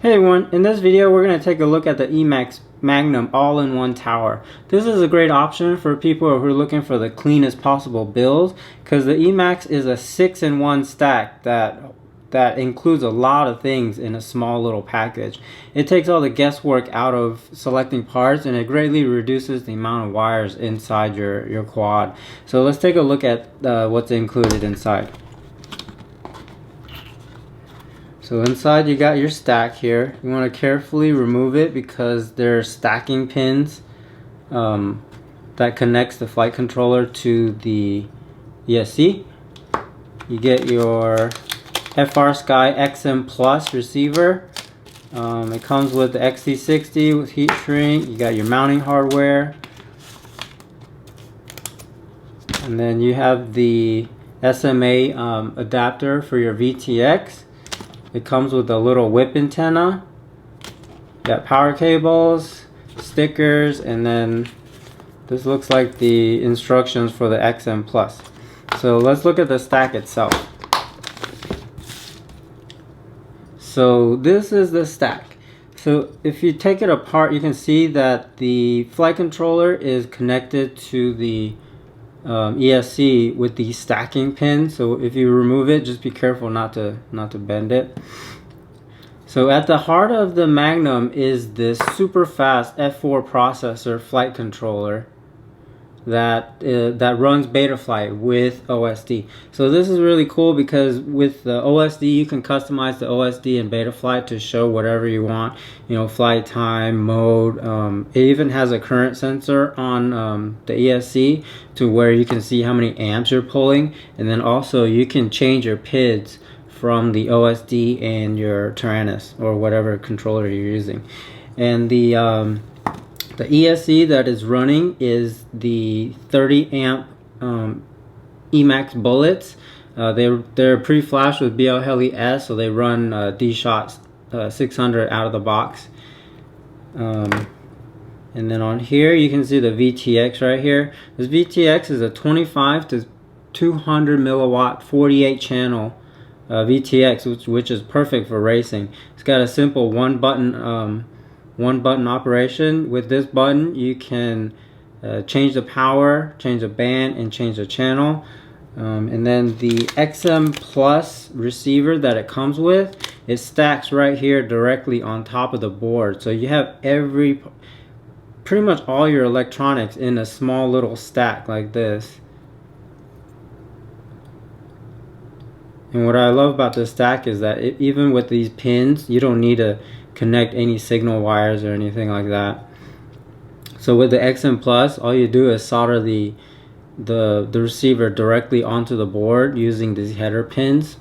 Hey everyone, in this video we're going to take a look at the EMAX Magnum all-in-one tower. This is a great option for people who are looking for the cleanest possible build, because the EMAX is a 6-in-1 stack that includes a lot of things in a small little package. It takes all the guesswork out of selecting parts, and it greatly reduces the amount of wires inside your quad. So let's take a look at what's included inside. So inside you got your stack here. You want to carefully remove it because there are stacking pins that connects the flight controller to the ESC. You get your FrSky XM Plus receiver. It comes with the XT60 with heat shrink. You got your mounting hardware. And then you have the SMA adapter for your VTX. It comes with a little whip antenna. Got power cables, stickers, and then this looks like the instructions for the XM Plus. So let's look at the stack itself. So this is the stack. So if you take it apart, you can see that the flight controller is connected to the ESC with the stacking pin. So if you remove it, just be careful not to bend it. So at the heart of the Magnum is this super fast F4 processor flight controller that runs BetaFlight with OSD. So this is really cool because with the OSD you can customize the OSD and BetaFlight to show whatever you want, you know, flight time, mode. It even has a current sensor on the ESC to where you can see how many amps you're pulling, and then also you can change your PIDs from the OSD and your Tyrannus or whatever controller you're using. And the ESC that is running is the 30 amp EMAX bullets. They're pre-flashed with BL S, so they run D-Shot 600 out of the box. And then on here you can see the VTX right here. This VTX is a 25 to 200 milliwatt 48 channel VTX, which is perfect for racing. It's got a simple one button operation. With this button you can change the power, change the band, and change the channel. And then the XM Plus receiver that it comes with, it stacks right here directly on top of the board. So you have pretty much all your electronics in a small little stack like this. And what I love about this stack is that even with these pins, you don't need to connect any signal wires or anything like that. So with the XM Plus, all you do is solder the receiver directly onto the board using these header pins.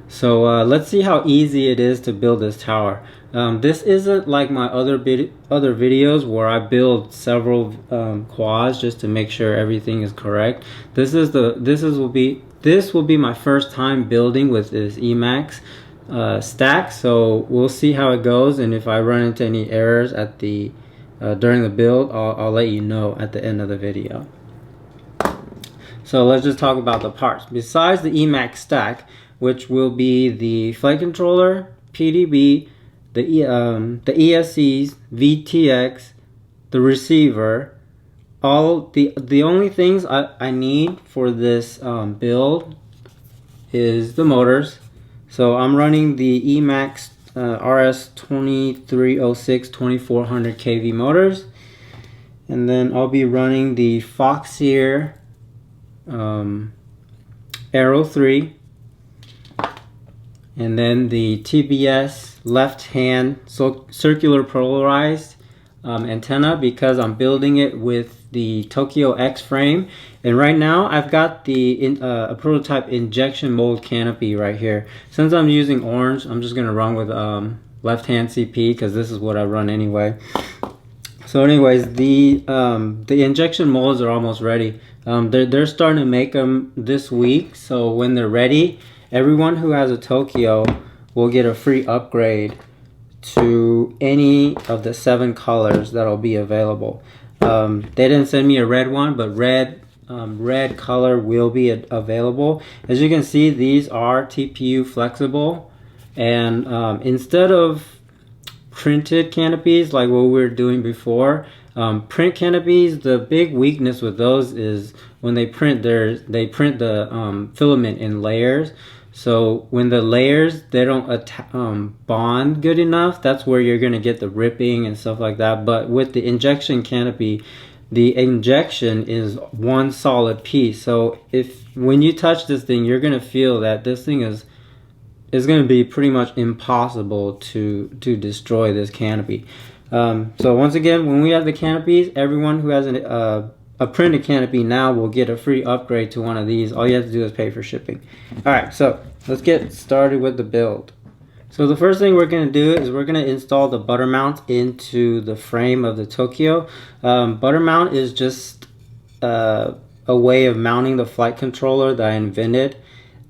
So let's see how easy it is to build this tower. This isn't like my other videos where I build several quads just to make sure everything is correct. This will be my first time building with this EMAX stack, so we'll see how it goes, and if I run into any errors at the during the build, I'll let you know at the end of the video. So let's just talk about the parts. Besides the EMAX stack, which will be the flight controller, PDB, the ESCs, VTX, the receiver, the only things I need for this build is the motors. So I'm running the EMAX RS2306 2400 kV motors, and then I'll be running the Foxeer Aero 3, and then the TBS left hand circular polarized antenna, because I'm building it with the Tokio X frame. And right now I've got the a prototype injection mold canopy right here. Since I'm using orange, I'm just gonna run with left hand CP because this is what I run anyway. So anyways, the injection molds are almost ready. They're starting to make them this week, so when they're ready, everyone who has a Tokio will get a free upgrade to any of the 7 colors that'll be available. They didn't send me a red one, but red color will be available. As you can see, these are TPU flexible, And instead of printed canopies like what we were doing before, print canopies, the big weakness with those is when they print they print the filament in layers. So when the layers, they don't bond good enough, that's where you're going to get the ripping and stuff like that. But with the injection canopy, the injection is one solid piece. So when you touch this thing, you're going to feel that this thing is going to be pretty much impossible to destroy this canopy. So once again, when we have the canopies, everyone who has a printed canopy now will get a free upgrade to one of these. All you have to do is pay for shipping. Alright, so let's get started with the build. So the first thing we're going to do is we're going to install the butter mount into the frame of the Tokio. Butter mount is just a way of mounting the flight controller that I invented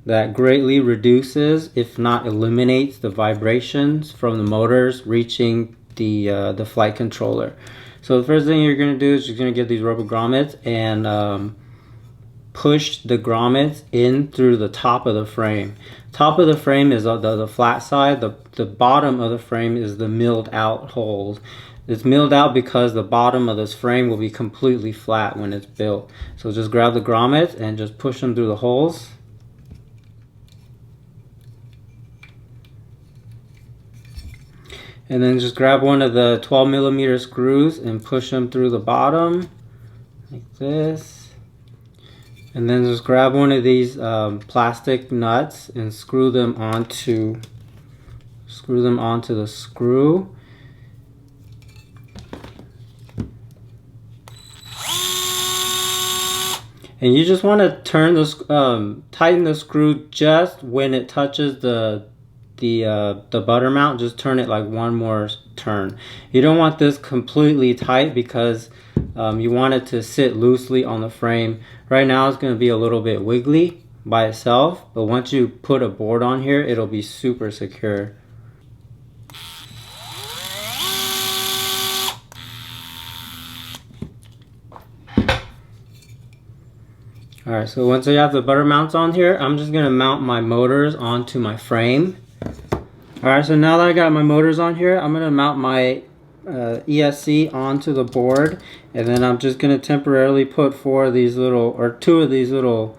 that greatly reduces, if not eliminates, the vibrations from the motors reaching the flight controller. So the first thing you're going to do is you're going to get these rubber grommets and push the grommets in through the top of the frame. Top of the frame is the flat side. The bottom of the frame is the milled out holes. It's milled out because the bottom of this frame will be completely flat when it's built. So just grab the grommets and just push them through the holes. And then just grab one of the 12mm screws and push them through the bottom like this. And then just grab one of these plastic nuts and screw them onto the screw. And you just want to turn this, tighten the screw just when it touches the butter mount. Just turn it like one more turn. You don't want this completely tight because you want it to sit loosely on the frame. Right now it's going to be a little bit wiggly by itself, but once you put a board on here, it'll be super secure. Alright, so once I have the butter mounts on here, I'm just going to mount my motors onto my frame. Alright, so now that I got my motors on here, I'm going to mount my ESC onto the board, and then I'm just going to temporarily put two of these little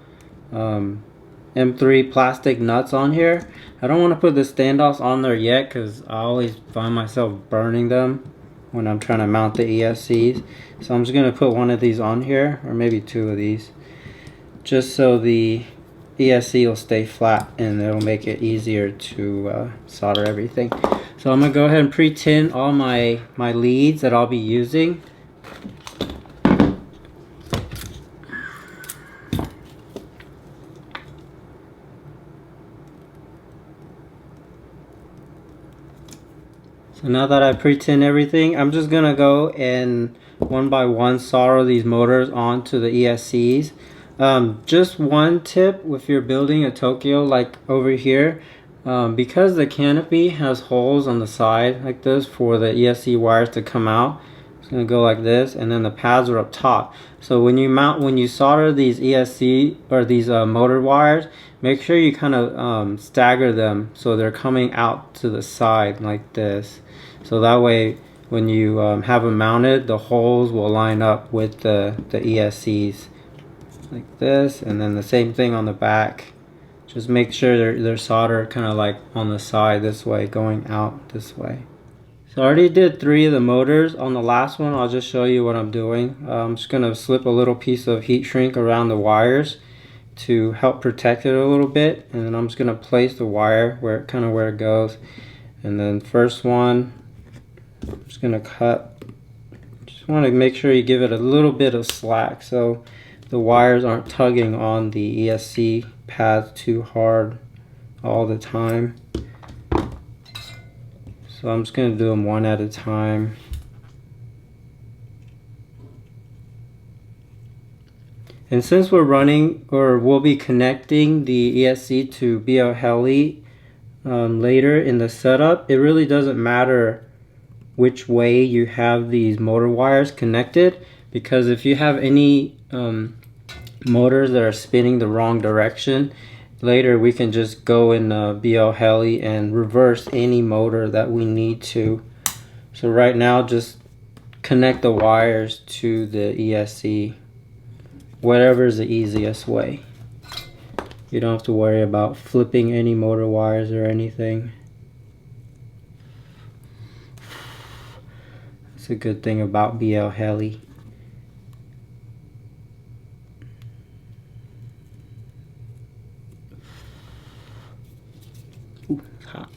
M3 plastic nuts on here. I don't want to put the standoffs on there yet because I always find myself burning them when I'm trying to mount the ESCs. So I'm just going to put one of these on here, or maybe two of these, just so the ESC will stay flat and it'll make it easier to solder everything. So I'm going to go ahead and pre-tin all my leads that I'll be using. So now that I pre-tin everything, I'm just going to go and one by one solder these motors onto the ESCs. Just one tip if you're building a Tokio like over here, because the canopy has holes on the side like this for the ESC wires to come out. It's going to go like this, and then the pads are up top. So when you solder these ESC or these motor wires, make sure you kind of stagger them so they're coming out to the side like this. So that way when you have them mounted, the holes will line up with the ESCs like this, and then the same thing on the back. Just make sure they're soldered kind of like on the side this way, going out this way. So I already did 3 of the motors. On the last one, I'll just show you what I'm doing. I'm just going to slip a little piece of heat shrink around the wires to help protect it a little bit, and then I'm just going to place the wire where it goes. And then first one, I'm just going to cut. Just want to make sure you give it a little bit of slack so the wires aren't tugging on the ESC pads too hard all the time. So I'm just going to do them one at a time. And since we're running, or we'll be connecting the ESC to BLHeli later in the setup, it really doesn't matter which way you have these motor wires connected, because if you have any motors that are spinning the wrong direction, later we can just go in BL Heli and reverse any motor that we need to. So right now just connect the wires to the ESC, whatever is the easiest way. You don't have to worry about flipping any motor wires or anything. That's a good thing about BL Heli. Ooh, it's hot.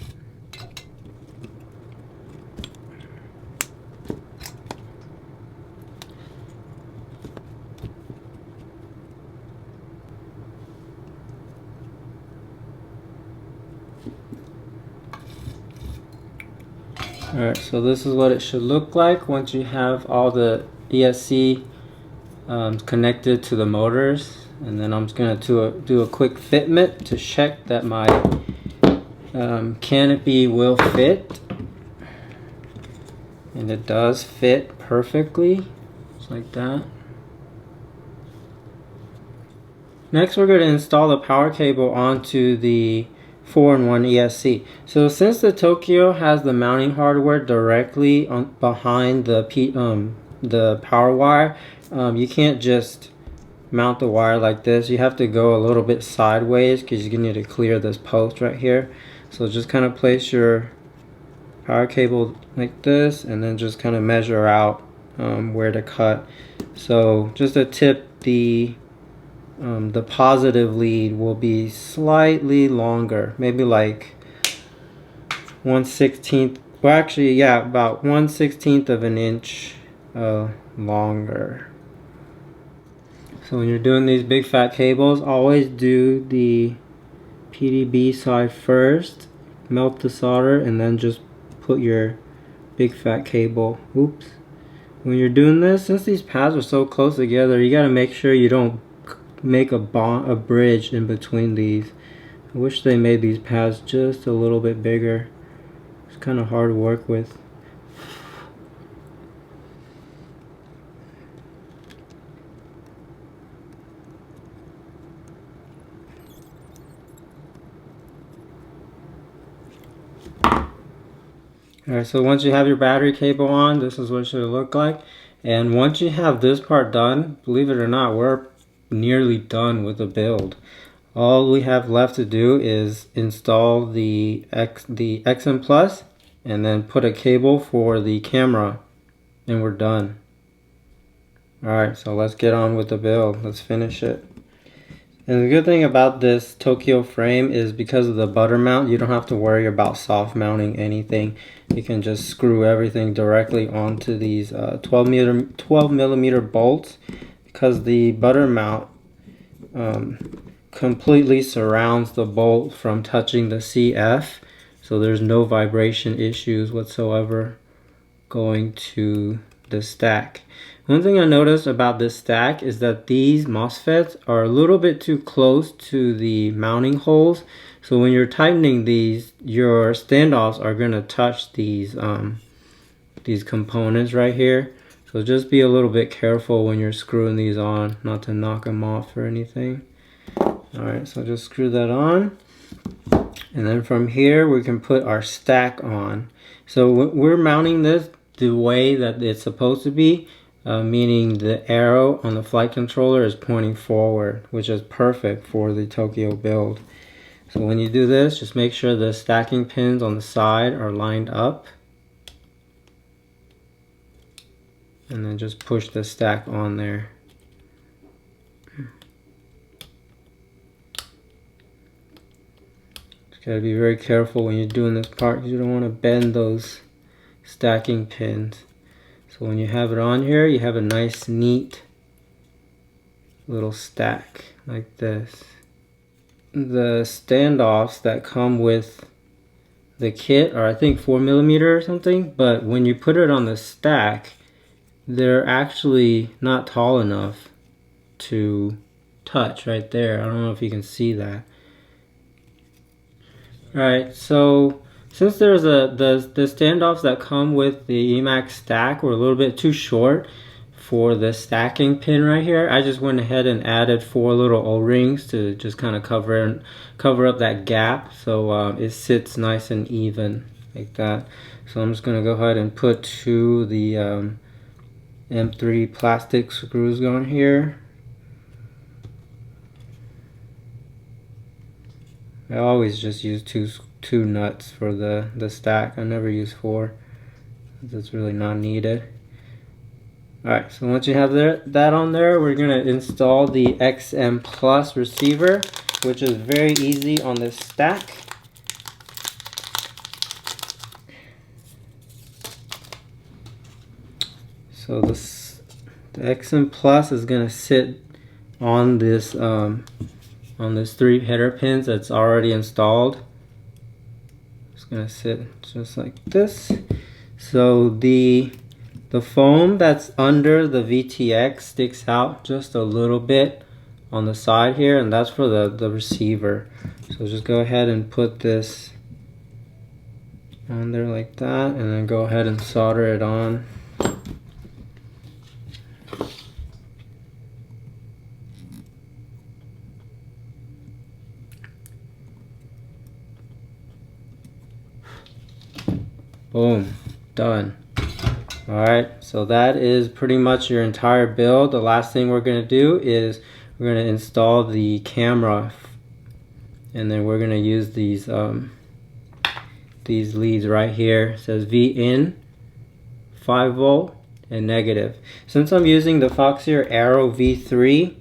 Alright, so this is what it should look like once you have all the ESC connected to the motors. And then I'm just going to do a quick fitment to check that my canopy will fit. And it does fit perfectly, just like that. Next we're going to install the power cable onto the 4-in-1 ESC. So since the Tokio has the mounting hardware directly behind the power wire, you can't just mount the wire like this. You have to go a little bit sideways because you're going to need to clear this post right here. So just kind of place your power cable like this and then just kind of measure out where to cut. So just a tip, the positive lead will be slightly longer, maybe like 1/16, well actually yeah, about 1/16 of an inch longer. So when you're doing these big fat cables, always do the PDB side first, melt the solder, and then just put your big fat cable. Oops. When you're doing this, since these pads are so close together, you got to make sure you don't make a bridge in between these. I wish they made these pads just a little bit bigger. It's kind of hard to work with. Alright, so once you have your battery cable on, this is what it should look like. And once you have this part done, believe it or not, we're nearly done with the build. All we have left to do is install the XM Plus and then put a cable for the camera, and we're done. Alright, so let's get on with the build. Let's finish it. And the good thing about this Tokio frame is because of the butter mount, you don't have to worry about soft mounting anything. You can just screw everything directly onto these 12 millimeter bolts, because the butter mount completely surrounds the bolt from touching the CF, so there's no vibration issues whatsoever going to the stack. One thing I noticed about this stack is that these MOSFETs are a little bit too close to the mounting holes, so when you're tightening these, your standoffs are going to touch these components right here. So just be a little bit careful when you're screwing these on, not to knock them off or anything. Alright, so just screw that on. And then from here we can put our stack on. So we're mounting this the way that it's supposed to be, meaning the arrow on the flight controller is pointing forward, which is perfect for the Tokio build. So when you do this, just make sure the stacking pins on the side are lined up. And then just push the stack on there. Just gotta be very careful when you're doing this part. You don't want to bend those stacking pins. So when you have it on here, you have a nice, neat little stack like this. The standoffs that come with the kit are, I think, 4 millimeter or something, but when you put it on the stack, they're actually not tall enough to touch right there. I don't know if you can see that. Alright, so since there's the standoffs that come with the EMAX stack were a little bit too short for the stacking pin right here, I just went ahead and added 4 little O-rings to just kind of cover up that gap, so it sits nice and even like that. So I'm just gonna go ahead and put 2 the M3 plastic screws on here. I always just use two nuts for the stack. I never use 4. That's really not needed. Alright, so once you have that on there, we're going to install the XM Plus receiver, which is very easy on this stack. So the XM Plus is going to sit on this 3 header pins that's already installed. It's going to sit just like this. So the foam that's under the VTX sticks out just a little bit on the side here, and that's for the receiver. So just go ahead and put this on there like that, and then go ahead and solder it on. Boom, done. Alright, so that is pretty much your entire build. The last thing we're going to do is we're going to install the camera, and then we're going to use these leads right here. It says V in, 5 volt, and negative. Since I'm using the Foxeer Arrow V3,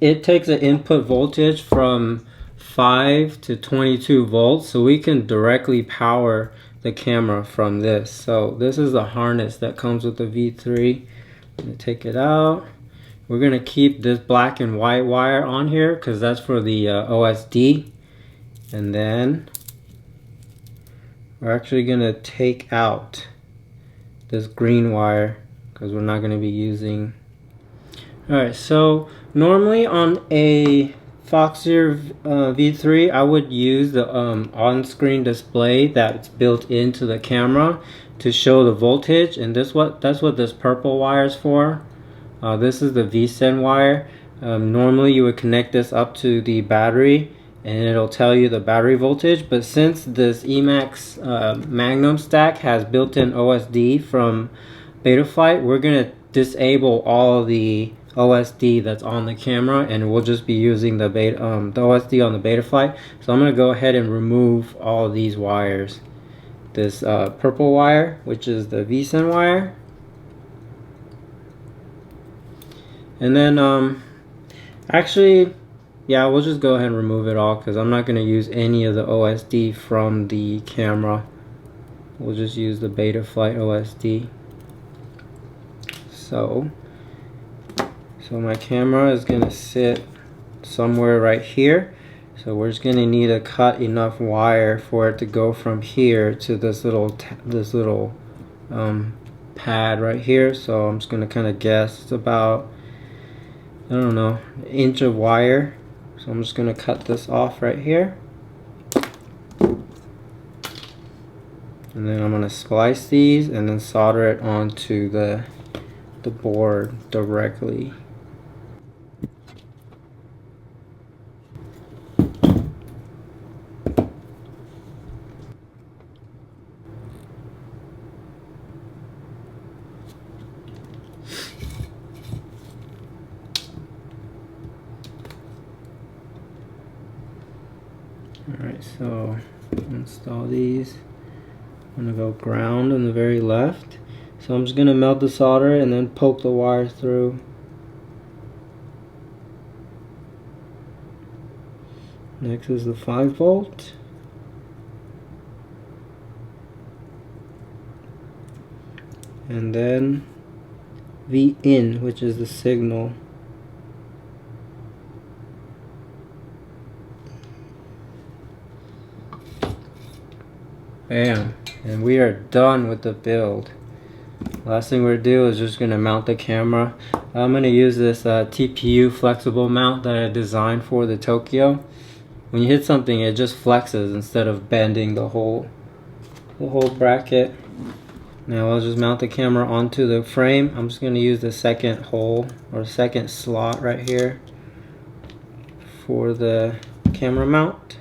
it takes an input voltage from 5 to 22 volts, so we can directly power the camera from this. So this is the harness that comes with the V3. I'm going to take it out. We're going to keep this black and white wire on here because that's for the OSD. And then we're actually going to take out this green wire because we're not going to be using. Alright, so normally on a Foxeer V3, I would use the on-screen display that's built into the camera to show the voltage, and that's what this purple wire is for. This is the VSEN wire. Normally you would connect this up to the battery and it'll tell you the battery voltage, but since this EMAX Magnum stack has built-in OSD from BetaFlight, we're going to disable all the OSD that's on the camera, and we'll just be using the OSD on the BetaFlight. So I'm going to go ahead and remove all of these wires. This purple wire, which is the VSEN wire, and then actually, yeah, we'll just go ahead and remove it all because I'm not going to use any of the OSD from the camera. We'll just use the BetaFlight OSD. So my camera is going to sit somewhere right here. So we're just going to need to cut enough wire for it to go from here to this little pad right here. So I'm just going to kind of guess it's about, I don't know, an inch of wire. So I'm just going to cut this off right here. And then I'm going to splice these and then solder it onto the board directly. Alright, so install these. I'm going to go ground on the very left. So I'm just going to melt the solder and then poke the wire through. Next is the 5 volt. And then V in, which is the signal. Bam, and we are done with the build. Last thing we're do is just gonna mount the camera. I'm gonna use this TPU flexible mount that I designed for the Tokio. When you hit something, it just flexes instead of bending the whole bracket. Now I'll just mount the camera onto the frame. I'm just going to use the second hole or second slot right here for the camera mount.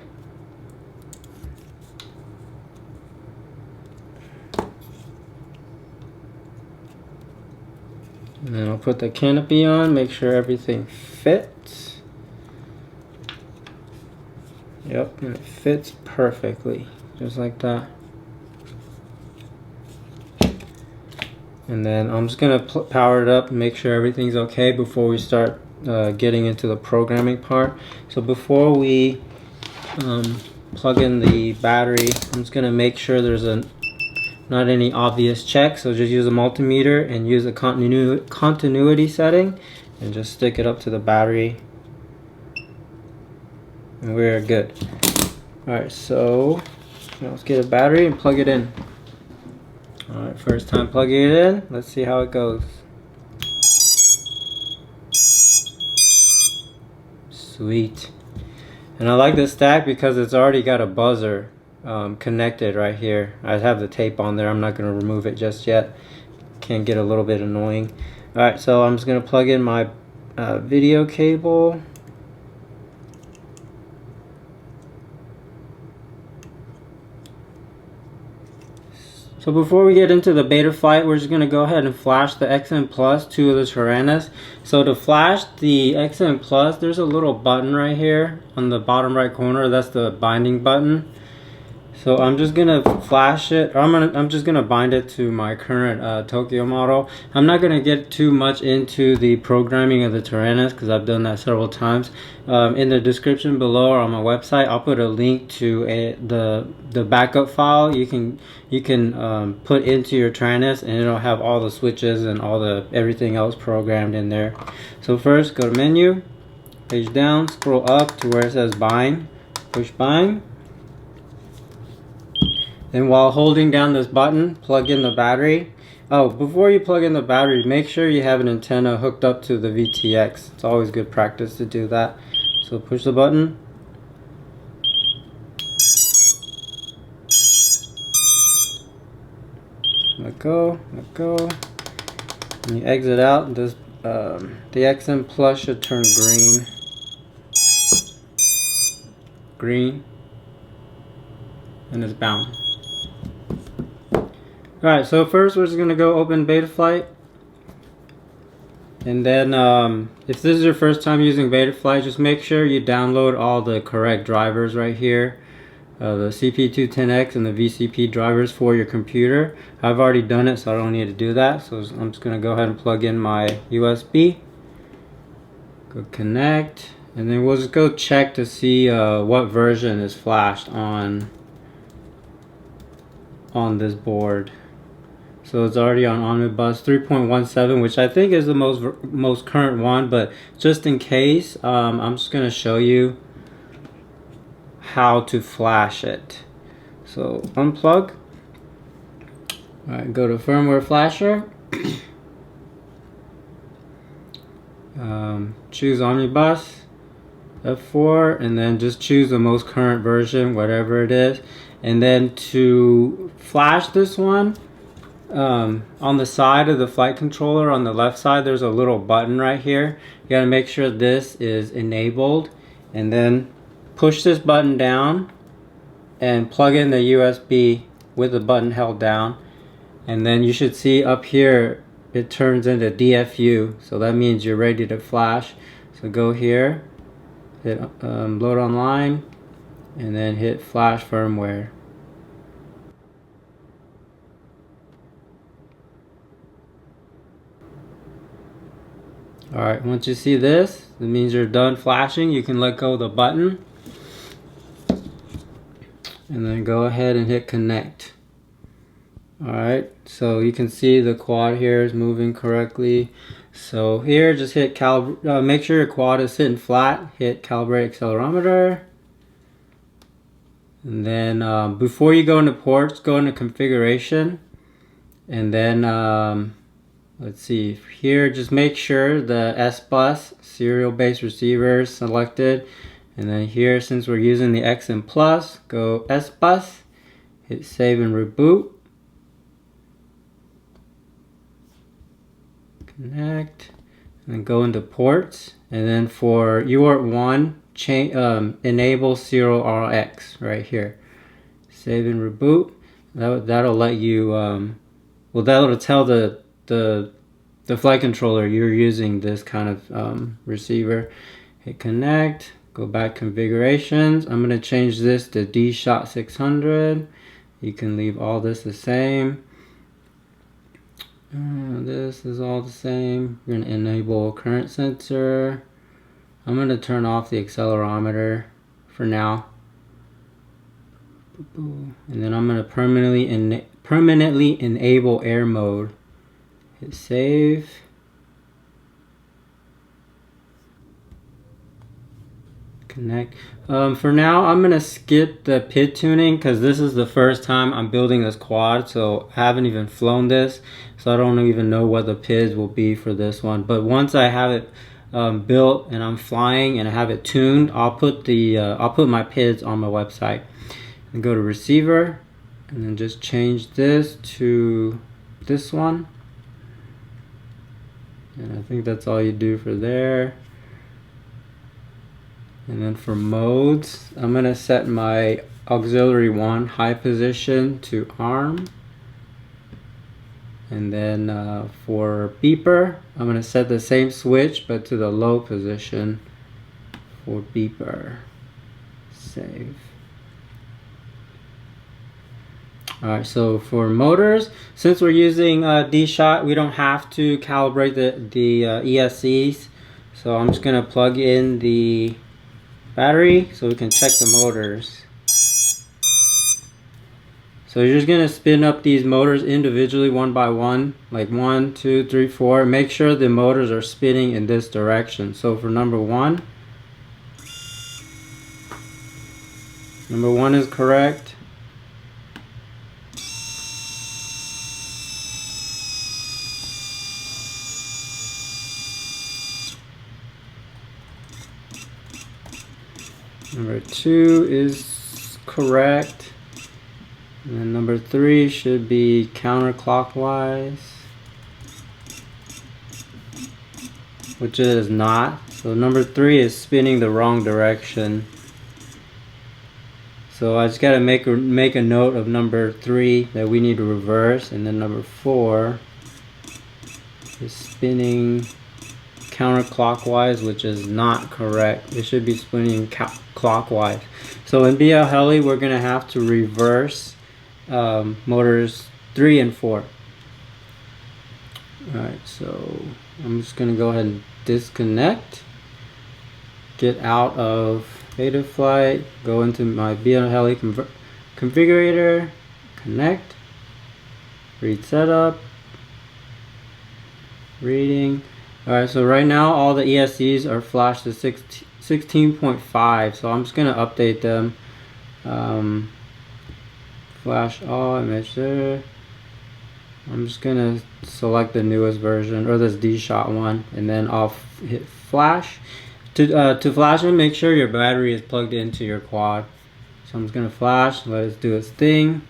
And then I'll put the canopy on, make sure everything fits. Yep, and it fits perfectly, just like that. And then I'm just gonna power it up and make sure everything's okay before we start getting into the programming part. So before we plug in the battery, I'm just gonna make sure there's not any obvious checks. So just use a multimeter and use a continuity setting and just stick it up to the battery. And we're good. Alright, so now let's get a battery and plug it in. Alright, first time plugging it in. Let's see how it goes. Sweet. And I like this stack because it's already got a buzzer connected right here. I have the tape on there. I'm not going to remove it just yet. Can get a little bit annoying. Alright, so I'm just going to plug in my video cable. So before we get into the BetaFlight, we're just going to go ahead and flash the XM Plus to the Tyrannus. So to flash the XM Plus, there's a little button right here on the bottom right corner. That's the binding button. So I'm just gonna flash it. I'm just gonna bind it to my current Tokyo model. I'm not gonna get too much into the programming of the Tyrannus because I've done that several times. In the description below or on my website, I'll put a link to the backup file you can put into your Tyrannus, and it'll have all the switches and all the everything else programmed in there. So first, go to menu, page down, scroll up to where it says bind, push bind. And while holding down this button, plug in the battery. Oh, before you plug in the battery, make sure you have an antenna hooked up to the VTX. It's always good practice to do that. So push the button. Let go, let go. When you exit out, this the XM Plus should turn green. Green. And it's bound. Alright, so first we're just going to go open BetaFlight. And then if this is your first time using BetaFlight, just make sure you download all the correct drivers right here. The CP210X and the VCP drivers for your computer. I've already done it, so I don't need to do that. So I'm just going to go ahead and plug in my USB. Go connect. And then we'll just go check to see what version is flashed on this board. So it's already on Omnibus 3.17, which I think is the most current one, but just in case, I'm just going to show you how to flash it. So unplug. Alright, go to firmware flasher. Choose Omnibus F4, and then just choose the most current version, whatever it is. And then to flash this one, on the side of the flight controller on the left side, there's a little button right here. You gotta make sure this is enabled, and then push this button down and plug in the USB with the button held down, and then you should see up here it turns into DFU, so that means you're ready to flash. So go here, hit load online, and then hit flash firmware. Alright, once you see this, it means you're done flashing. You can let go of the button. And then go ahead and hit connect. Alright, so you can see the quad here is moving correctly. So here, just hit make sure your quad is sitting flat. Hit calibrate accelerometer. And then before you go into ports, go into configuration. And then let's see, here just make sure the S-Bus serial based receiver is selected, and then here, since we're using the XM Plus, go S-Bus, hit save and reboot, connect, and then go into ports, and then for UART 1, enable serial RX right here. Save and reboot. That'll let you, well, that'll tell the flight controller you're using this kind of receiver. Hit connect, go back configurations. I'm going to change this to D-Shot 600. You can leave all this the same. This is all the same. We're going to enable current sensor. I'm going to turn off the accelerometer for now. And then I'm going to permanently enable air mode. Hit save. Connect. For now, I'm going to skip the PID tuning because this is the first time I'm building this quad, so I haven't even flown this, so I don't even know what the PIDs will be for this one. But once I have it built and I'm flying and I have it tuned, I'll put my PIDs on my website. And go to receiver and then just change this to this one. And I think that's all you do for there. And then for modes, I'm going to set my auxiliary 1 high position to arm. And then for beeper, I'm going to set the same switch but to the low position for beeper. Save. Alright, so for motors, since we're using D-Shot, we don't have to calibrate the ESCs. So I'm just going to plug in the battery so we can check the motors. So you're just going to spin up these motors individually one by one, like 1, 2, 3, 4. Make sure the motors are spinning in this direction. So for number 1 is correct. Number 2 is correct. And then number 3 should be counterclockwise, which it is not. So number 3 is spinning the wrong direction. So I just gotta make a note of number 3 that we need to reverse, and then number 4 is spinning counterclockwise, which is not correct. It should be spinning clockwise. So in BL Heli, we're going to have to reverse motors 3 and 4. Alright, so I'm just going to go ahead and disconnect, get out of BetaFlight, go into my BL Heli configurator, connect, read setup, reading. Alright, so right now all the ESCs are flashed to 16.5, so I'm just going to update them. Flash all image there. I'm just going to select the newest version, or this D-Shot one, and then I'll hit flash. To flash them, make sure your battery is plugged into your quad. So I'm just going to flash, let it do its thing.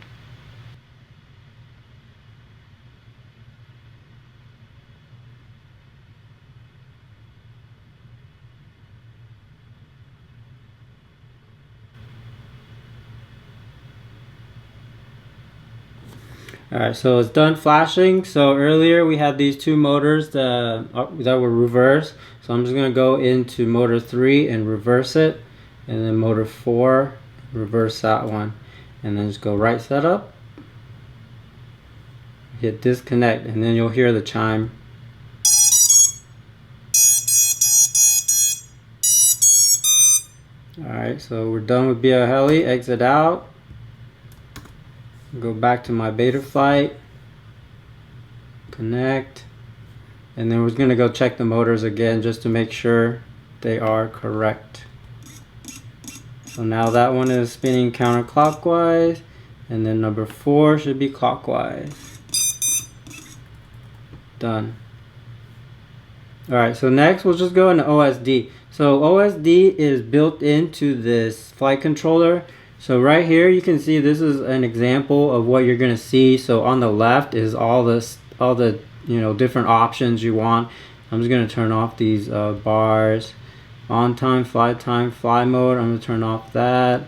Alright, so it's done flashing. So earlier we had these two motors that were reversed. So I'm just going to go into motor 3 and reverse it. And then motor 4, reverse that one. And then just go right setup. Hit disconnect, and then you'll hear the chime. Alright, so we're done with BL Heli. Exit out. Go back to my BetaFlight, connect, and then we're going to go check the motors again just to make sure they are correct. So now that one is spinning counterclockwise, and then number 4 should be clockwise. Done. Alright, so next we'll just go into OSD. So OSD is built into this flight controller. So right here you can see this is an example of what you're going to see. So on the left is all the different options you want. I'm just going to turn off these bars. On time, fly mode, I'm going to turn off that.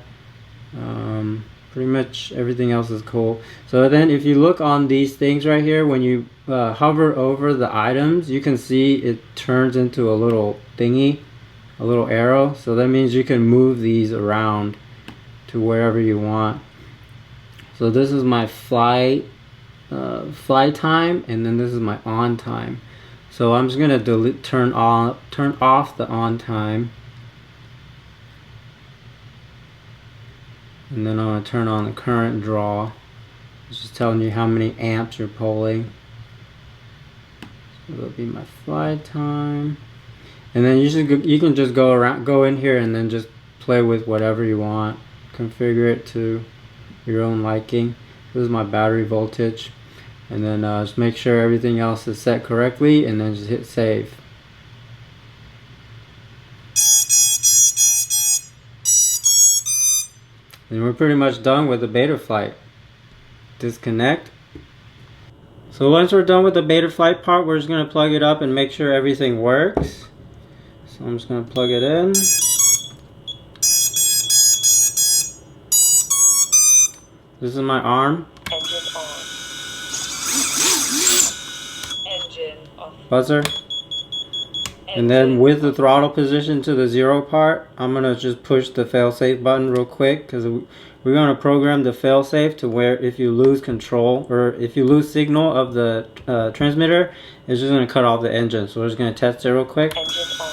Pretty much everything else is cool. So then if you look on these things right here, when you hover over the items, you can see it turns into a little thingy, a little arrow. So that means you can move these around to wherever you want. So this is my fly time, and then this is my on time. So I'm just gonna turn off the on time, and then I'm gonna turn on the current draw. It's just telling you how many amps you're pulling. So that'll be my fly time, and then you can just go in here and then just play with whatever you want, configure it to your own liking. This is my battery voltage. And then just make sure everything else is set correctly, and then just hit save. And we're pretty much done with the BetaFlight. Disconnect. So once we're done with the BetaFlight part, we're just going to plug it up and make sure everything works. So I'm just going to plug it in. This is my arm. Engine on. Engine off. Buzzer. And then with the throttle position to the 0 part, I'm going to just push the failsafe button real quick, because we're going to program the failsafe to where if you lose control or if you lose signal of the transmitter, it's just going to cut off the engine. So we're just going to test it real quick. Engine on.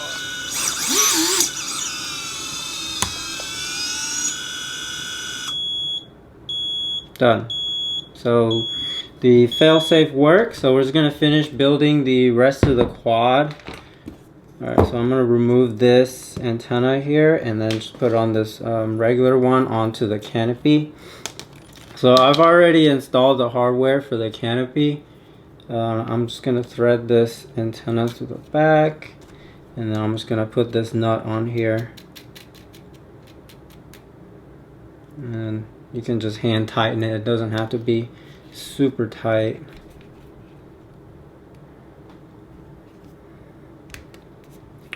Done. So the failsafe works. So we're just going to finish building the rest of the quad. Alright, so I'm going to remove this antenna here and then just put on this regular one onto the canopy. So I've already installed the hardware for the canopy. I'm just going to thread this antenna to the back, and then I'm just going to put this nut on here. And you can just hand tighten it. It doesn't have to be super tight.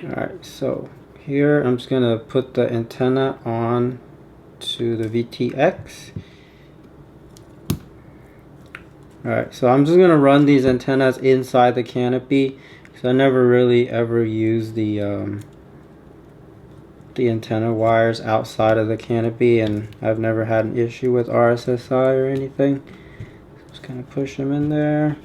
Alright, so here I'm just going to put the antenna on to the VTX. Alright, so I'm just going to run these antennas inside the canopy, because I never really ever use the antenna wires outside of the canopy, and I've never had an issue with RSSI or anything. Just kind of push them in there.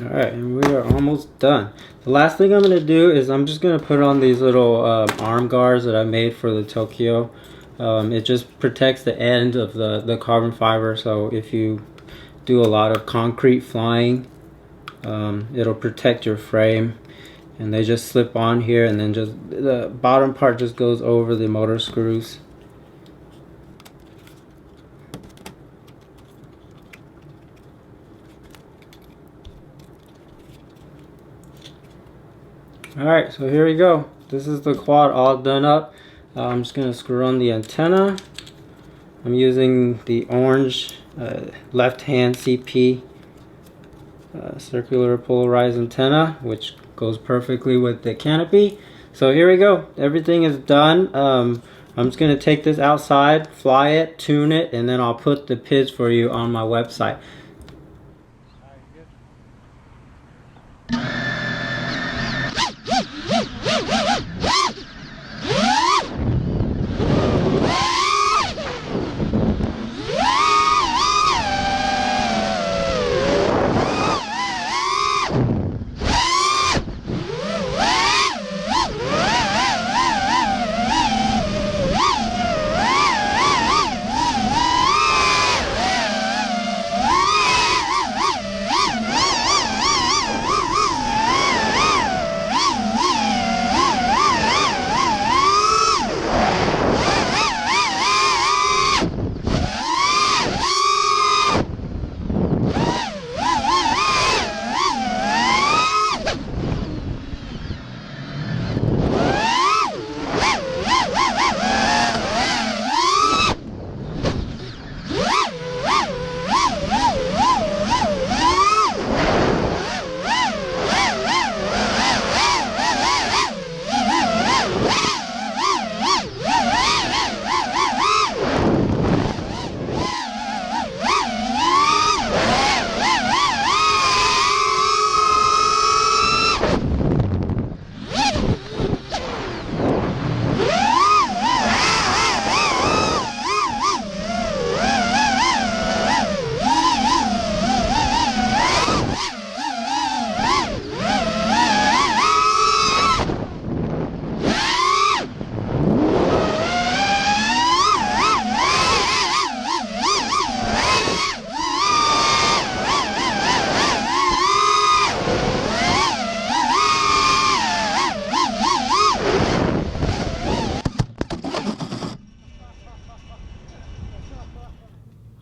Alright, and we are almost done. The last thing I'm going to do is I'm just going to put on these little arm guards that I made for the Tokio. It just protects the end of the carbon fiber, so if you do a lot of concrete flying, it'll protect your frame. And they just slip on here, and then just the bottom part just goes over the motor screws. Alright, so here we go. This is the quad all done up. I'm just going to screw on the antenna. I'm using the orange left hand CP circular polarized antenna, which goes perfectly with the canopy. So here we go. Everything is done. I'm just going to take this outside, fly it, tune it, and then I'll put the PIDs for you on my website.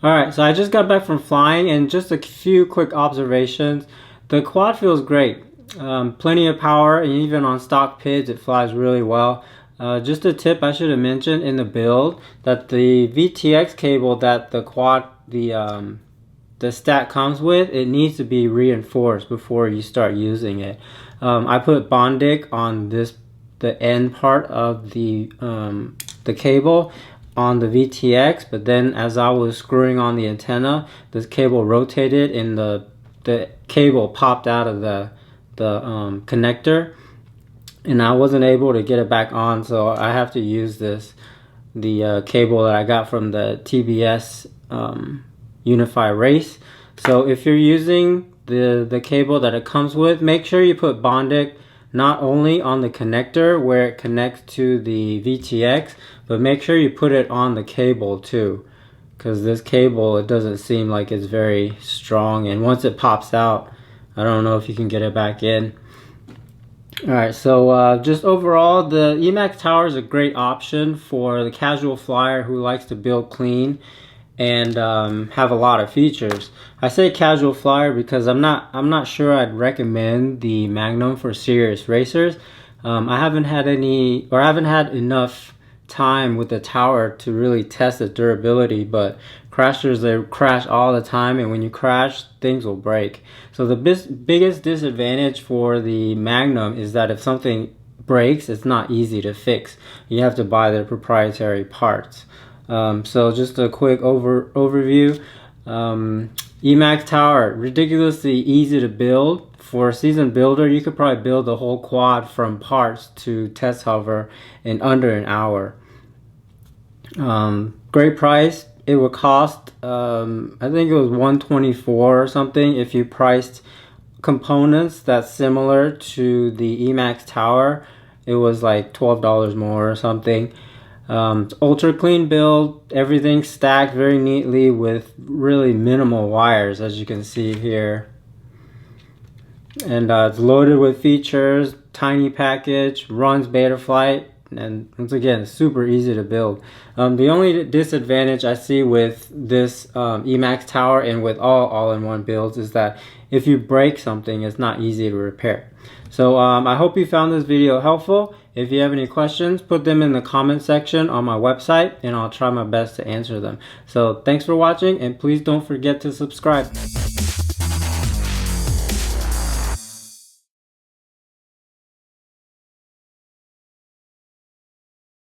Alright, so I just got back from flying, and just a few quick observations. The quad feels great. Plenty of power, and even on stock PIDs it flies really well. Just a tip I should have mentioned in the build, that the VTX cable that the stack comes with, it needs to be reinforced before you start using it. I put Bondic on the end part of the cable on the VTX, but then as I was screwing on the antenna, this cable rotated and the cable popped out of the connector, and I wasn't able to get it back on, so I have to use the cable that I got from the TBS Unify Race. So if you're using the cable that it comes with, make sure you put Bondic not only on the connector where it connects to the VTX, but make sure you put it on the cable too, because this cable, it doesn't seem like it's very strong, and once it pops out, I don't know if you can get it back in. Alright, so just overall, the EMAX tower is a great option for the casual flyer who likes to build clean and have a lot of features. I say casual flyer because I'm not sure I'd recommend the Magnum for serious racers. I haven't had enough time with the tower to really test the durability, but crashers, they crash all the time, and when you crash, things will break. So the biggest disadvantage for the Magnum is that if something breaks, it's not easy to fix. You have to buy their proprietary parts. So just a quick overview. EMAX tower, ridiculously easy to build. For a seasoned builder, you could probably build the whole quad from parts to test hover in under an hour. Great price. It would cost, I think it was $124 or something if you priced components that's similar to the EMAX tower. It was like $12 more or something. Ultra clean build, everything stacked very neatly with really minimal wires, as you can see here. And it's loaded with features, tiny package, runs BetaFlight, and once again, super easy to build. The only disadvantage I see with this EMAX tower and with all-in-one builds is that if you break something, it's not easy to repair. So I hope you found this video helpful. If you have any questions, put them in the comment section on my website, and I'll try my best to answer them. So thanks for watching, and please don't forget to subscribe.